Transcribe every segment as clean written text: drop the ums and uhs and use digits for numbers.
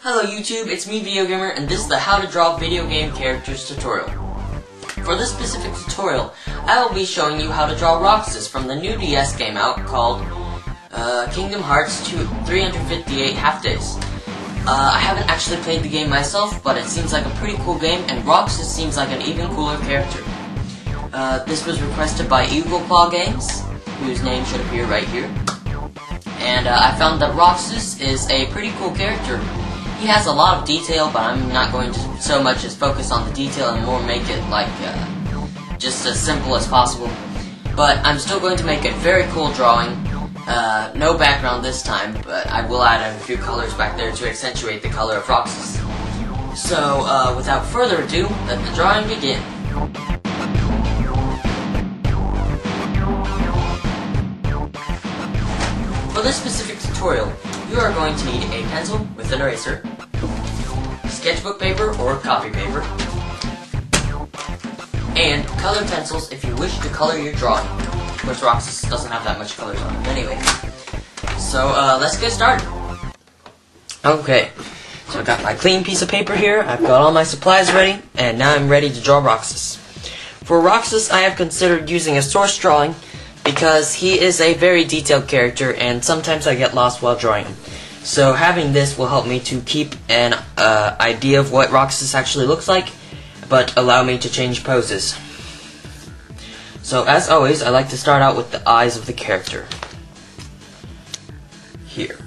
Hello YouTube, it's me Vdeogamer, and this is the How to Draw Video Game Characters tutorial. For this specific tutorial, I will be showing you how to draw Roxas from the new DS game out called Kingdom Hearts 358 Half Days. I haven't actually played the game myself, but it seems like a pretty cool game, and Roxas seems like an even cooler character. This was requested by Eagle Claw Games, whose name should appear right here. And I found that Roxas is a pretty cool character. He has a lot of detail, but I'm not going to so much as focus on the detail and more make it like just as simple as possible. But I'm still going to make a very cool drawing. No background this time, but I will add a few colors back there to accentuate the color of Roxas. So, without further ado, let the drawing begin. For this specific tutorial, you are going to need a pencil with an eraser, sketchbook paper or copy paper, and colored pencils if you wish to color your drawing. Of course, Roxas doesn't have that much colors on it anyway. So, let's get started. Okay, so I've got my clean piece of paper here, I've got all my supplies ready, and now I'm ready to draw Roxas. For Roxas, I have considered using a source drawing, because he is a very detailed character, and sometimes I get lost while drawing him. So having this will help me to keep an idea of what Roxas actually looks like, but allow me to change poses. So as always, I like to start out with the eyes of the character. Here.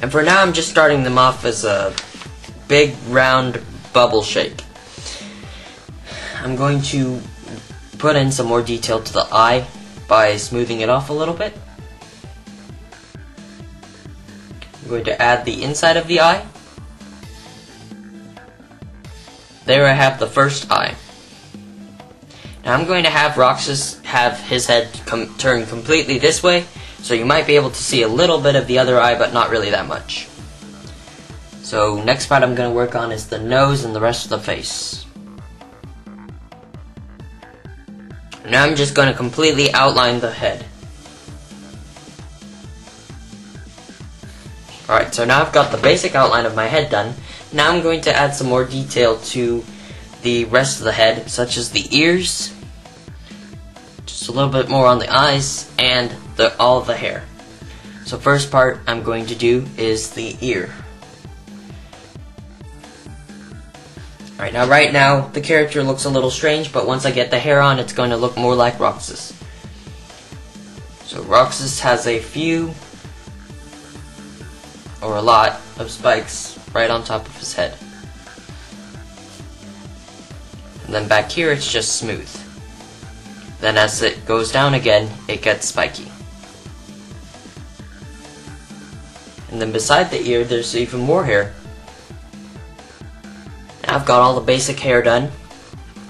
And for now, I'm just starting them off as a big, round bubble shape. I'm going to put in some more detail to the eye by smoothing it off a little bit. I'm going to add the inside of the eye. There I have the first eye. Now I'm going to have Roxas have his head turn completely this way, so you might be able to see a little bit of the other eye, but not really that much. So next part I'm going to work on is the nose and the rest of the face. Now I'm just going to completely outline the head. Alright, so now I've got the basic outline of my head done. Now I'm going to add some more detail to the rest of the head, such as the ears, just a little bit more on the eyes, and all of the hair. So first part I'm going to do is the ear. Alright, now right now, the character looks a little strange, but once I get the hair on, it's going to look more like Roxas. So Roxas has a few, or a lot, of spikes right on top of his head. And then back here, it's just smooth. Then as it goes down again, it gets spiky. And then beside the ear, there's even more hair. I've got all the basic hair done.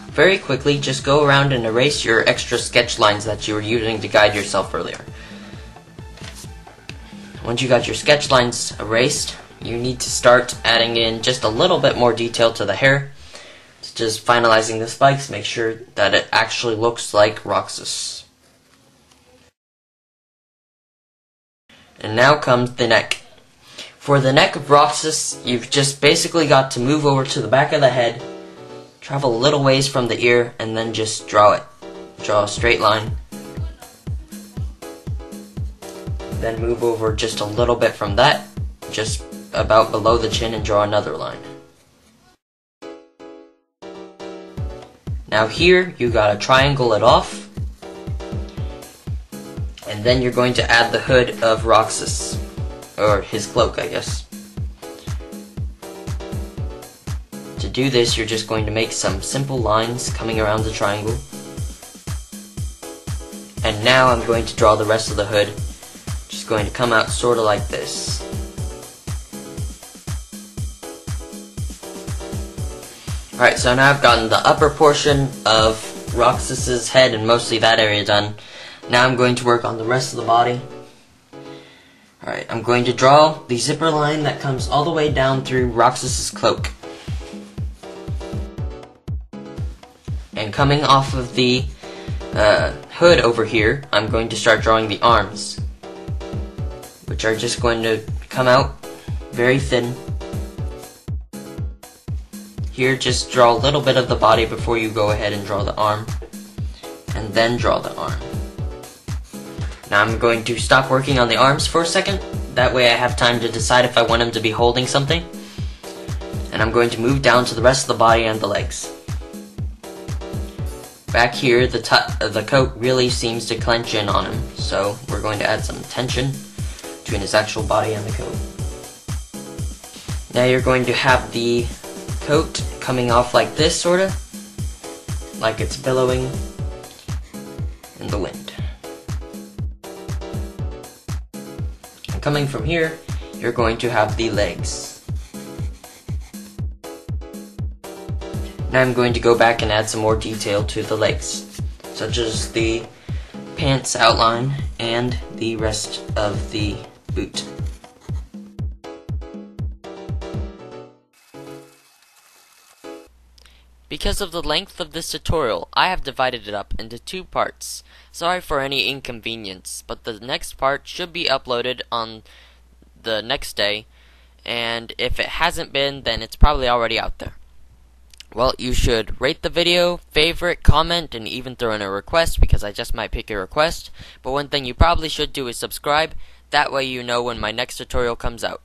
Very quickly, just go around and erase your extra sketch lines that you were using to guide yourself earlier. Once you got your sketch lines erased, you need to start adding in just a little bit more detail to the hair. Just finalizing the spikes, make sure that it actually looks like Roxas. And now comes the neck. For the neck of Roxas, you've just basically got to move over to the back of the head, travel a little ways from the ear, and then just draw it. Draw a straight line. Then move over just a little bit from that, just about below the chin, and draw another line. Now here, you gotta triangle it off, and then you're going to add the hood of Roxas. Or his cloak, I guess. To do this, you're just going to make some simple lines coming around the triangle. And now I'm going to draw the rest of the hood. Just going to come out sort of like this. Alright, so now I've gotten the upper portion of Roxas's head and mostly that area done. Now I'm going to work on the rest of the body. Alright, I'm going to draw the zipper line that comes all the way down through Roxas's cloak. And coming off of the hood over here, I'm going to start drawing the arms. which are just going to come out very thin. Here, just draw a little bit of the body before you go ahead and draw the arm, and then draw the arm. Now I'm going to stop working on the arms for a second, that way I have time to decide if I want him to be holding something. And I'm going to move down to the rest of the body and the legs. Back here, the coat really seems to clench in on him, so we're going to add some tension between his actual body and the coat. Now you're going to have the coat coming off like this, sorta, like it's billowing in the wind. And coming from here, you're going to have the legs. Now I'm going to go back and add some more detail to the legs, such as the pants outline and the rest of the boot. Because of the length of this tutorial, I have divided it up into 2 parts. Sorry for any inconvenience, but the next part should be uploaded on the next day, and if it hasn't been, then it's probably already out there. Well, you should rate the video, favorite, comment, and even throw in a request, because I just might pick your request. But one thing you probably should do is subscribe, that way you know when my next tutorial comes out.